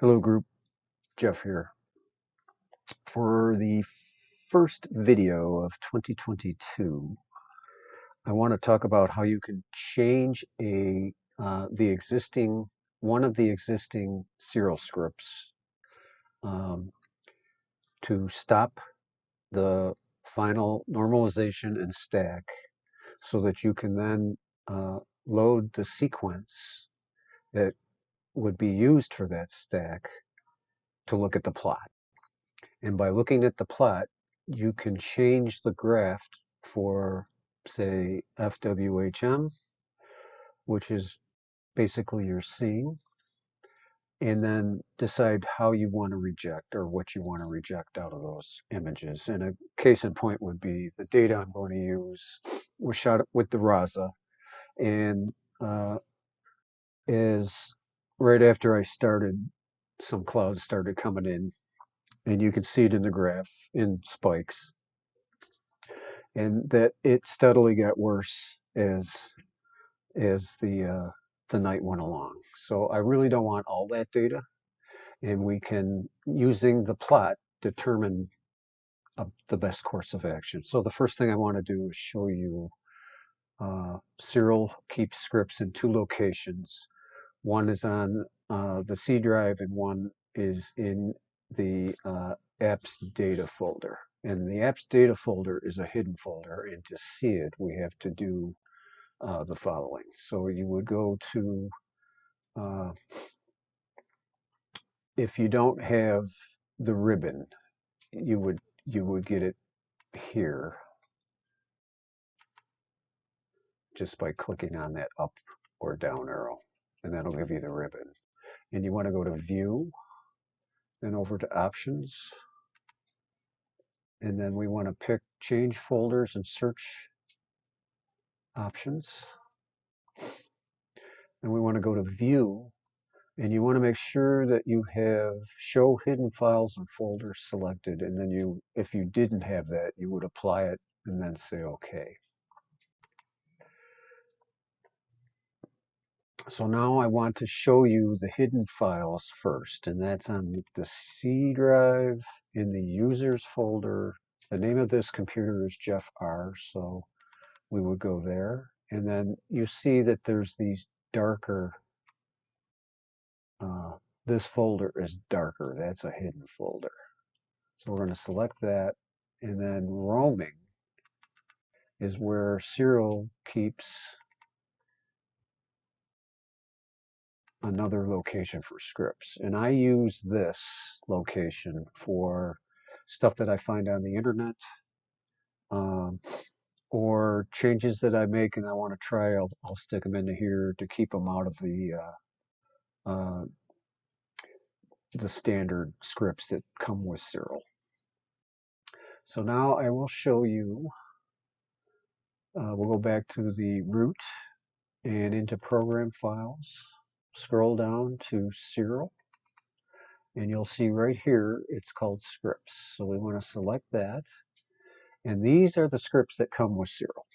Hello group, Jeff here. For the first video of 2022, I want to talk about how you can change one of the existing Siril scripts to stop the final normalization and stack so that you can then load the sequence that would be used for that stack to look at the plot. And by looking at the plot, you can change the graph for, say, FWHM, which is basically your scene, and then decide how you want to reject or what you want to reject out of those images. And a case in point would be the data I'm going to use was shot with the Raza, and is right after I started, some clouds started coming in, and you can see it in the graph in spikes, and that it steadily got worse as the night went along. So I really don't want all that data, and we can, using the plot, determine the best course of action. So the first thing I want to do is show you Siril keeps scripts in two locations. One is on the C drive, and one is in the apps data folder. And the apps data folder is a hidden folder, and to see it, we have to do the following. So you would go to, if you don't have the ribbon, you would get it here just by clicking on that up or down arrow, and that'll give you the ribbon. And you want to go to View, then over to Options, and then we want to pick Change Folders and Search Options. And we want to go to View, and you want to make sure that you have Show Hidden Files and Folders selected, and then if you didn't have that, you would apply it and then say OK. So now I want to show you the hidden files first, and that's on the C drive in the users folder. The name of this computer is Jeff R, so we would go there, and then you see that there's these darker, this folder is darker, that's a hidden folder. So we're going to select that, and then roaming is where Siril keeps another location for scripts. And I use this location for stuff that I find on the internet, or changes that I make and I want to try. I'll stick them into here to keep them out of the standard scripts that come with Siril. So now I will show you, we'll go back to the root and into program files, scroll down to Siril, and you'll see right here it's called scripts. So we want to select that, and these are the scripts that come with Siril.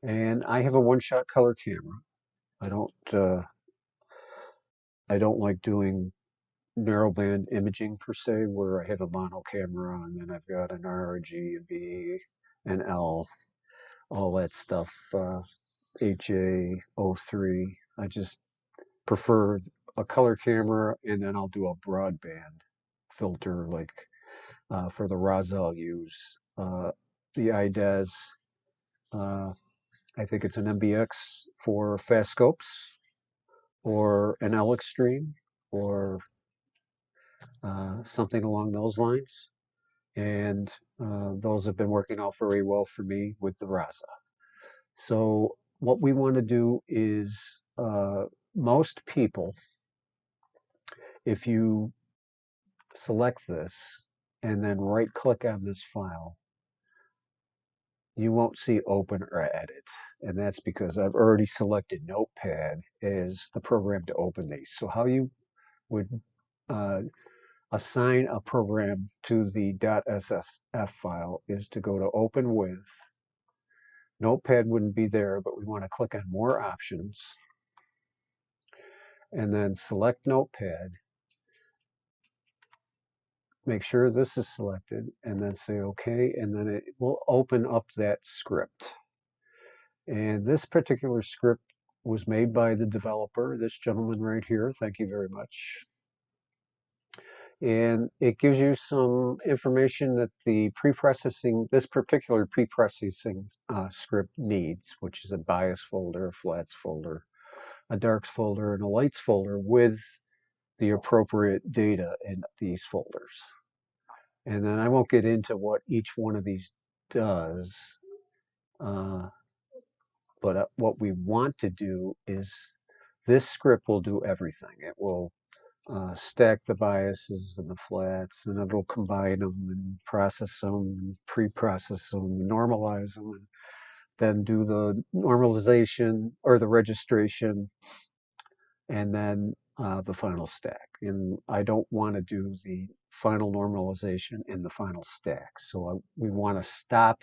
And I have a one-shot color camera. I don't like doing narrowband imaging per se, where I have a mono camera and then I've got an R, a G, a B, an L, all that stuff, HA, O3. I just prefer a color camera, and then I'll do a broadband filter, like for the Raza I'll use the IDES. I think it's an MBX for fast scopes, or an L Extreme, or something along those lines. And those have been working out very well for me with the Raza. So what we want to do is, most people, if you select this and then right click on this file, you won't see open or edit. And that's because I've already selected Notepad as the program to open these. So how you would assign a program to the .ssf file is to go to Open With. Notepad wouldn't be there, but we want to click on More Options. and then select Notepad. Make sure this is selected, and then say OK, and then it will open up that script. And this particular script was made by the developer, this gentleman right here. Thank you very much. And it gives you some information that this particular preprocessing script needs, which is a bias folder, a flats folder, a darks folder, and a lights folder with the appropriate data in these folders. And then I won't get into what each one of these does, but what we want to do is this script will do everything. It will stack the biases and the flats, and it'll combine them and process them and pre-process them and normalize them, and then do the normalization or the registration, and then the final stack. And I don't want to do the final normalization in the final stack. So we want to stop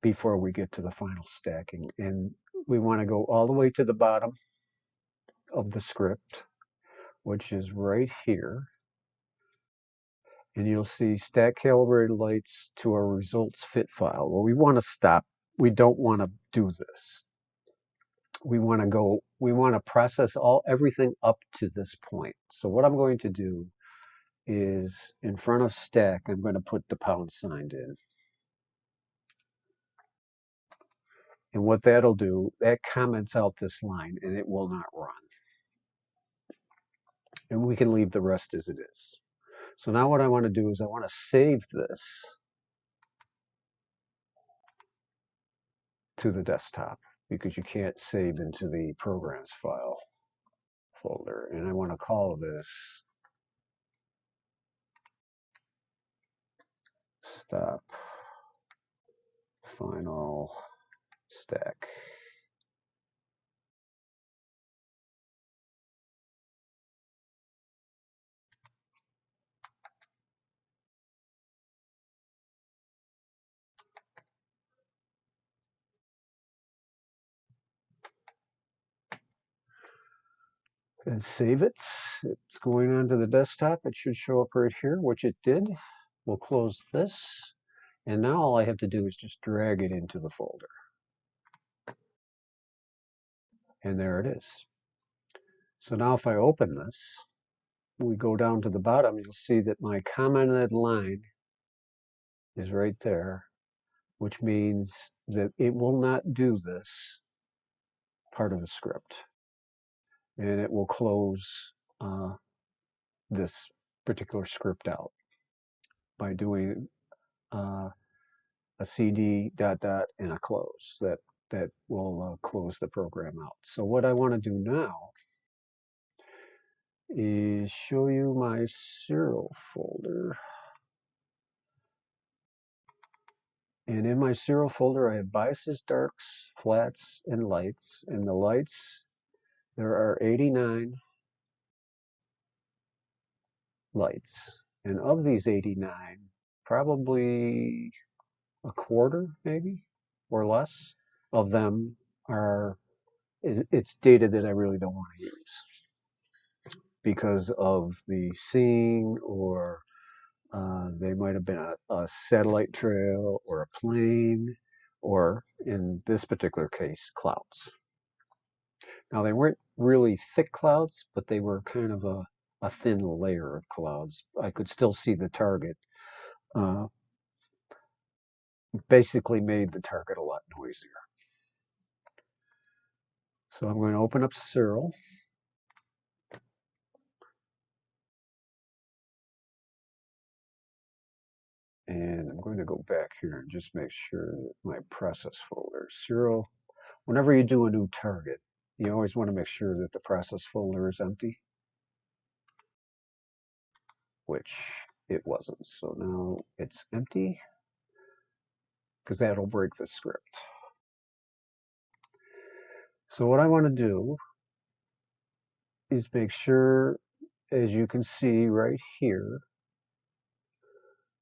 before we get to the final stacking. And we want to go all the way to the bottom of the script, which is right here. And you'll see stack calibrated lights to our results fit file. Well, we want to stop. We don't want to do this. We want to process everything up to this point. So what I'm going to do is in front of stack, I'm going to put the pound sign in. And what that'll do, that comments out this line and it will not run. And we can leave the rest as it is. So now what I want to do is I want to save this to the desktop, because you can't save into the programs file folder. And I want to call this stop final stack. And save it. It's going onto the desktop. It should show up right here, which it did. We'll close this. And now all I have to do is just drag it into the folder. And there it is. So now if I open this, we go down to the bottom, you'll see that my commented line is right there, which means that it will not do this part of the script. And it will close this particular script out by doing a cd ... and a close. That will close the program out. So what I want to do now is show you my Siril folder. And in my Siril folder, I have biases, darks, flats, and lights. And the lights, there are 89 lights. And of these 89, probably a quarter, maybe, or less, of them it's data that I really don't want to use because of the seeing, or they might have been a satellite trail or a plane, or in this particular case, clouds. Now, they weren't really thick clouds, but they were kind of a thin layer of clouds. I could still see the target. Basically made the target a lot noisier. So I'm going to open up Siril. And I'm going to go back here and just make sure that my process folder, Siril, whenever you do a new target, you always want to make sure that the process folder is empty, which it wasn't. So now it's empty, because that'll break the script. So what I want to do is make sure, as you can see right here,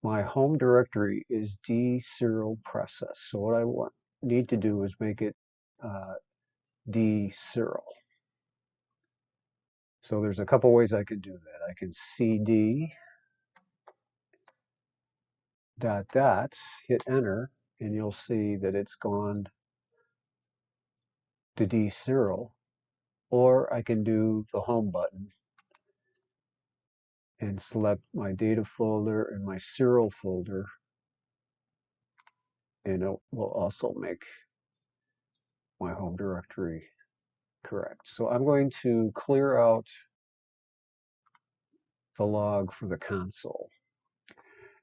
my home directory is d-Siril process. So what I need to do is make it d-Siril. So there's a couple ways I can do that. I can cd ... hit enter, and you'll see that it's gone to d-Siril. Or I can do the home button and select my data folder and my Siril folder, and it will also make my home directory correct. So I'm going to clear out the log for the console,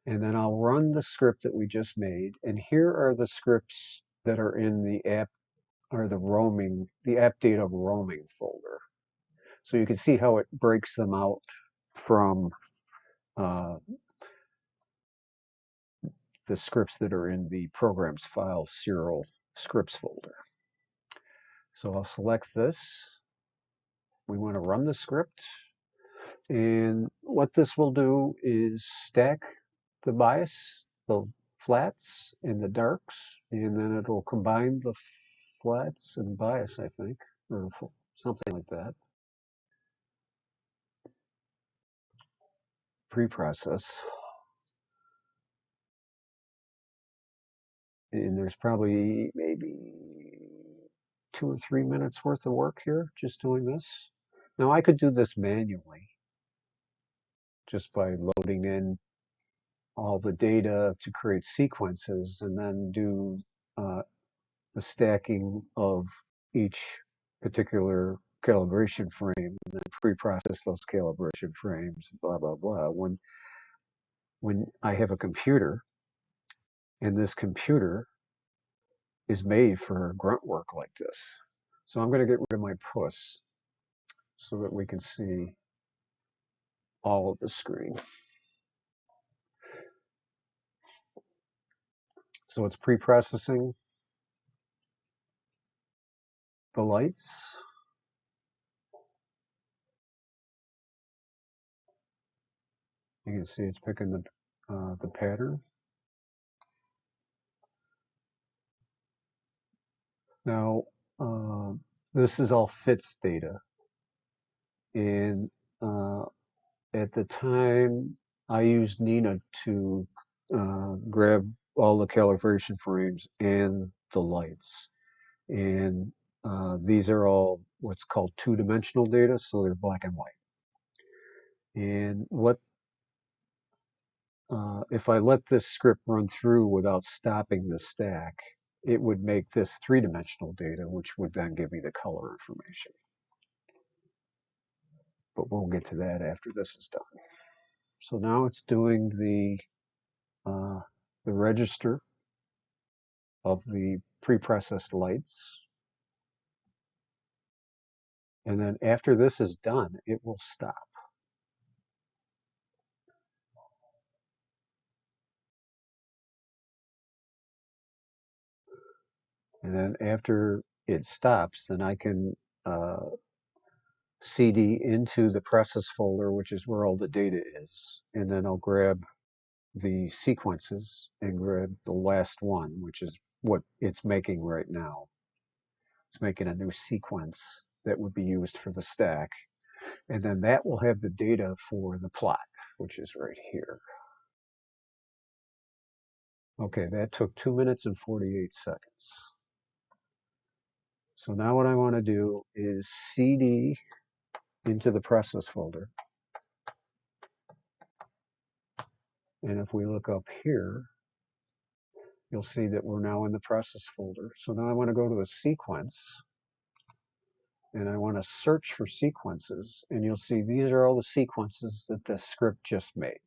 and then I'll run the script that we just made. And here are the scripts that are in the app, or the app data roaming folder. So you can see how it breaks them out from the scripts that are in the programs file Siril scripts folder. So I'll select this. We want to run the script. And what this will do is stack the bias, the flats and the darks, and then it'll combine the flats and bias, I think, or something like that. Preprocess. And there's probably maybe 2 or 3 minutes worth of work here just doing this. Now I could do this manually just by loading in all the data to create sequences and then do the stacking of each particular calibration frame and then pre-process those calibration frames, blah, blah, blah. When I have a computer, and this computer is made for grunt work like this. So I'm going to get rid of my puss so that we can see all of the screen. So it's pre-processing the lights. You can see it's picking the pattern. Now, this is all fits data. And at the time, I used Nina to grab all the calibration frames and the lights. And these are all what's called two-dimensional data, so they're black and white. And if I let this script run through without stopping the stack, it would make this three-dimensional data, which would then give me the color information. But we'll get to that after this is done. So now it's doing the register of the pre-processed lights. And then after this is done, it will stop. And then after it stops, then I can cd into the process folder, which is where all the data is. And then I'll grab the sequences and grab the last one, which is what it's making right now. It's making a new sequence that would be used for the stack. And then that will have the data for the plot, which is right here. Okay, that took 2 minutes and 48 seconds. So now what I want to do is cd into the process folder. And if we look up here, you'll see that we're now in the process folder. So now I want to go to the sequence, and I want to search for sequences, and you'll see these are all the sequences that the script just made.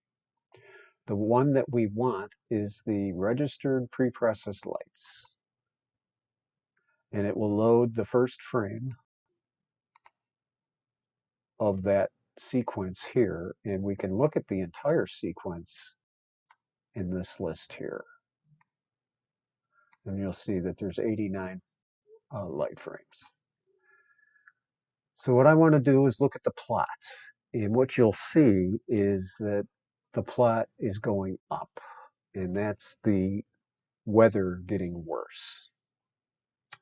The one that we want is the registered pre-processed lights. And it will load the first frame of that sequence here, and we can look at the entire sequence in this list here. And you'll see that there's 89 light frames. So what I want to do is look at the plot. And what you'll see is that the plot is going up. And that's the weather getting worse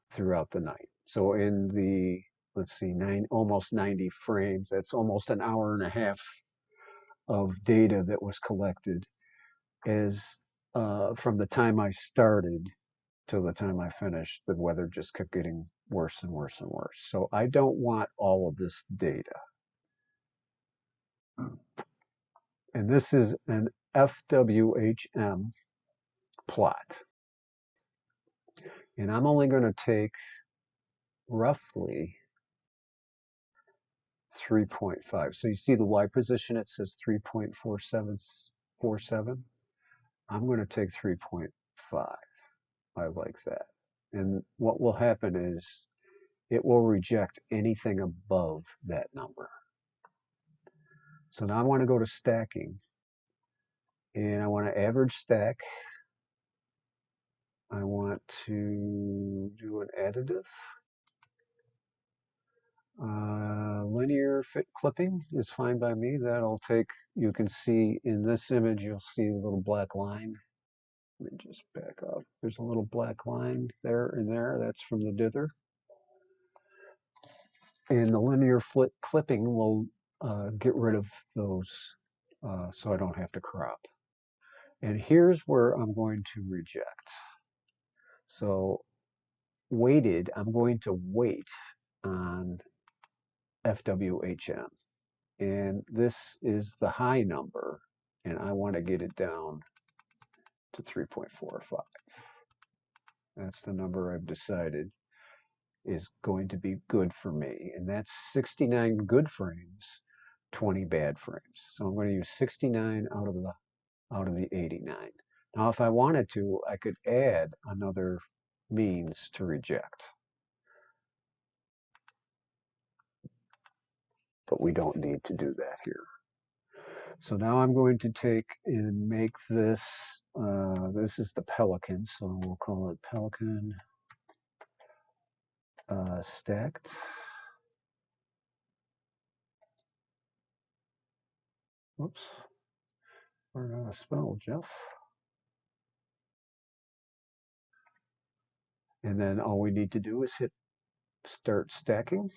throughout the night. So in the let's see, almost 90 frames. That's almost an hour and a half of data that was collected as from the time I started till the time I finished. The weather just kept getting worse and worse and worse. So I don't want all of this data. And this is an FWHM plot. And I'm only going to take roughly 3.5. So you see the Y position, it says 3.4747. I'm going to take 3.5. I like that. And what will happen is it will reject anything above that number. So now I want to go to stacking. And I want to average stack. I want to do an additive. Linear fit clipping is fine by me. That'll take, you can see in this image, you'll see a little black line. Let me just back up. There's a little black line there and there. That's from the dither. And the linear fit clipping will get rid of those so I don't have to crop. And here's where I'm going to reject. So weighted, I'm going to wait on FWHM. And this is the high number, and I want to get it down to 3.45. That's the number I've decided is going to be good for me. And that's 69 good frames, 20 bad frames. So I'm going to use 69 out of the 89. Now, if I wanted to, I could add another means to reject. But we don't need to do that here. So now I'm going to take and make this, this is the Pelican, so we'll call it Pelican stacked. Whoops, learn how to spell, Jeff. And then all we need to do is hit start stacking.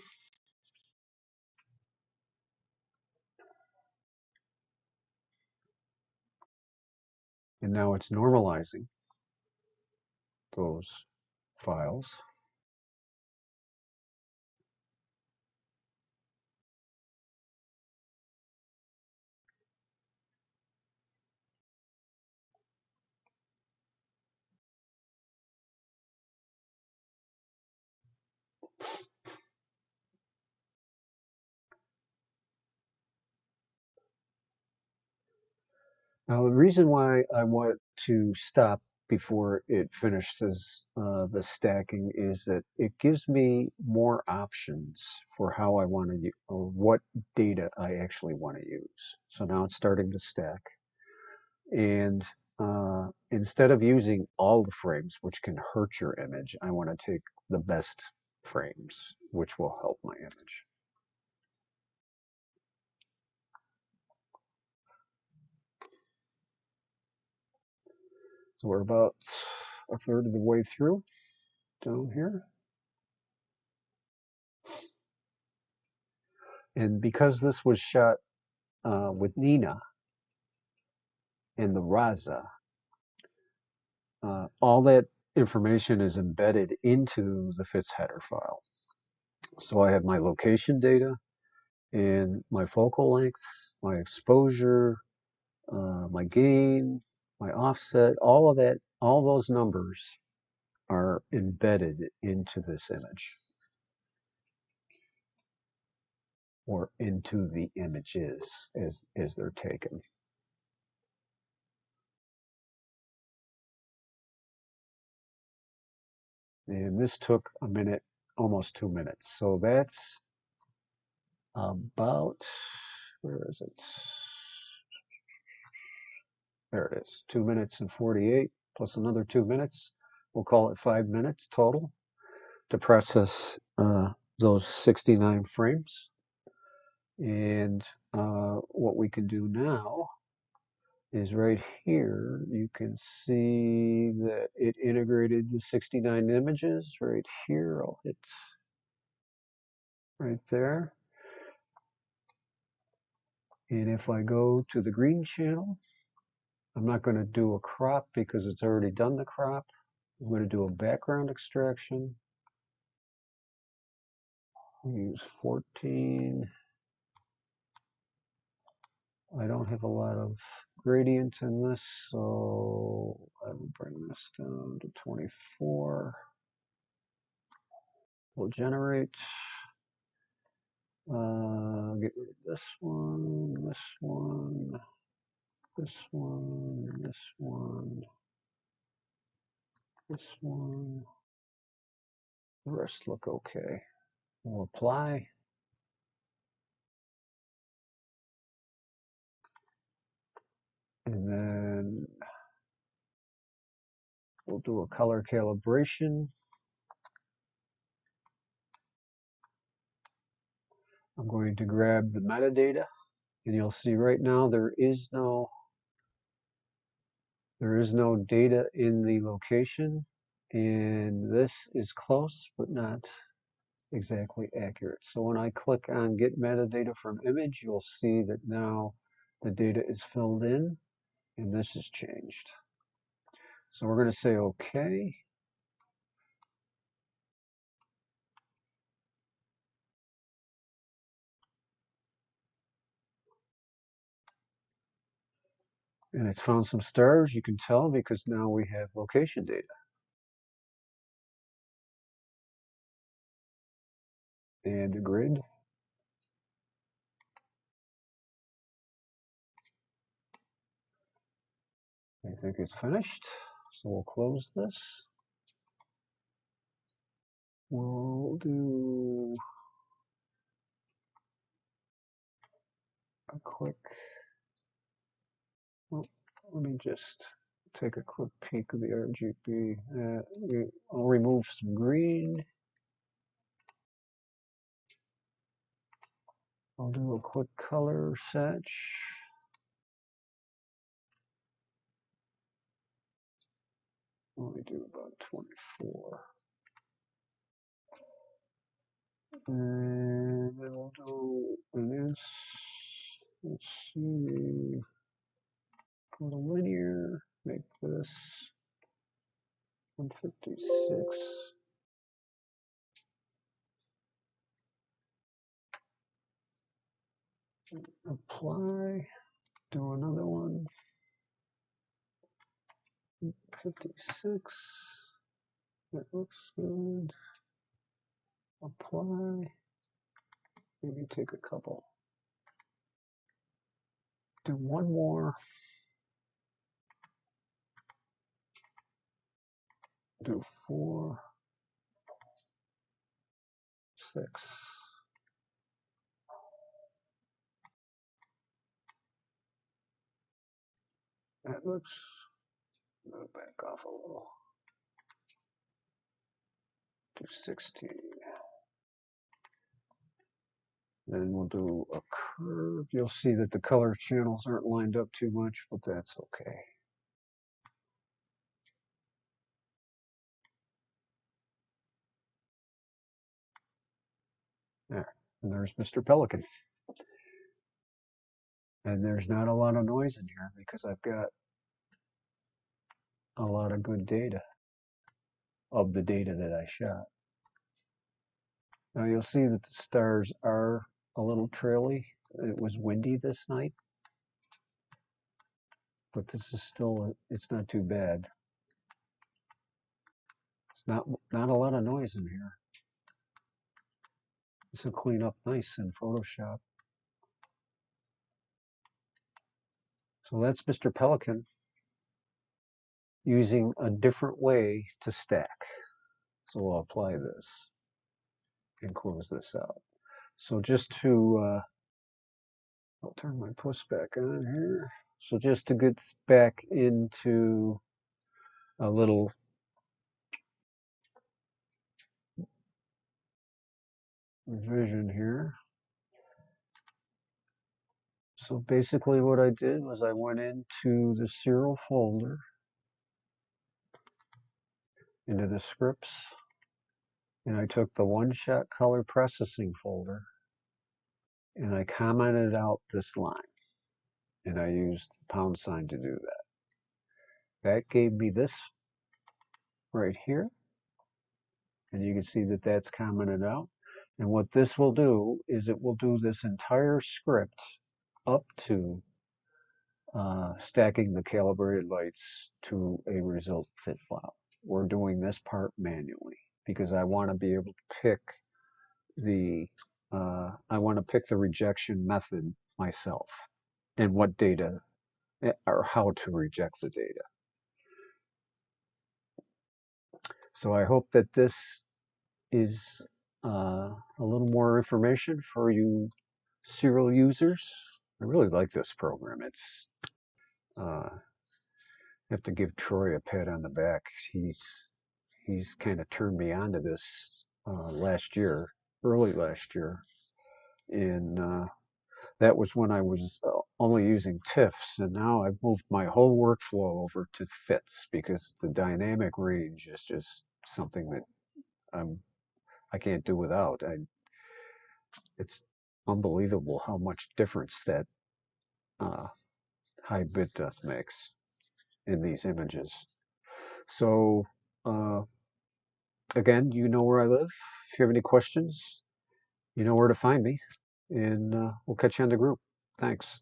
And now it's normalizing those files. Now, the reason why I want to stop before it finishes the stacking is that it gives me more options for how I want to use, or what data I actually want to use. So now it's starting to stack. And instead of using all the frames, which can hurt your image, I want to take the best frames, which will help my image. So we're about a third of the way through down here. And because this was shot with Nina and the Raza, all that information is embedded into the FITS header file. So I have my location data and my focal length, my exposure, my gain, my offset, all of that, all those numbers are embedded into this image or into the images as they're taken. And this took a minute, almost 2 minutes. So that's about, where is it? There it is, 2 minutes and 48 plus another 2 minutes. We'll call it 5 minutes total to process those 69 frames. And what we can do now is right here, you can see that it integrated the 69 images right here. I'll hit right there. And if I go to the green channel, I'm not going to do a crop because it's already done the crop. I'm going to do a background extraction. I'll use 14. I don't have a lot of gradient in this, so I will bring this down to 24. We'll generate. Get rid of this one, this one, this one, this one, this one. The rest look okay. We'll apply. And then we'll do a color calibration. I'm going to grab the metadata, and you'll see right now there is no data in the location, and this is close but not exactly accurate. So when I click on get metadata from image, you'll see that now the data is filled in and this has changed. So we're going to say okay. And it's found some stars, you can tell, because now we have location data. And the grid. I think it's finished. So we'll close this. We'll do a quick, well, let me just take a quick peek of the RGB. I'll remove some green. I'll do a quick color setch. Let me do about 24. And then we'll do this. Let's see. Go to linear, make this 156. Apply, do another one. 56. That looks good. Apply. Maybe take a couple. Do one more. Do 4, 6. That looks, I'll back off a little. Do 16. Then we'll do a curve. You'll see that the color channels aren't lined up too much, but that's okay. There, and there's Mr. Pelican. And there's not a lot of noise in here because I've got a lot of good data of the data that I shot. Now you'll see that the stars are a little traily. It was windy this night, but this is still, it's not too bad. It's not a lot of noise in here. This will clean up nice in Photoshop. So that's Mr. Pelican using a different way to stack. So we'll apply this and close this out. So just to, I'll turn my push back on here. So just to get back into a little revision here. So basically what I did was I went into the Siril folder, into the scripts, and I took the one-shot color processing folder and I commented out this line, and I used the pound sign to do that. That gave me this right here, and you can see that that's commented out. And what this will do is it will do this entire script up to stacking the calibrated lights to a result fit file. We're doing this part manually because I want to be able to pick the rejection method myself and what data or how to reject the data. So I hope that this is a little more information for you Siril users. I really like this program. It's I have to give Troy a pat on the back. He's kind of turned me on to this early last year, and that was when I was only using TIFFs, and now I've moved my whole workflow over to FITs because the dynamic range is just something that I can't do without. It's unbelievable how much difference that uh, high bit depth makes in these images. So again, you know where I live. If you have any questions, you know where to find me, and we'll catch you on the group. Thanks.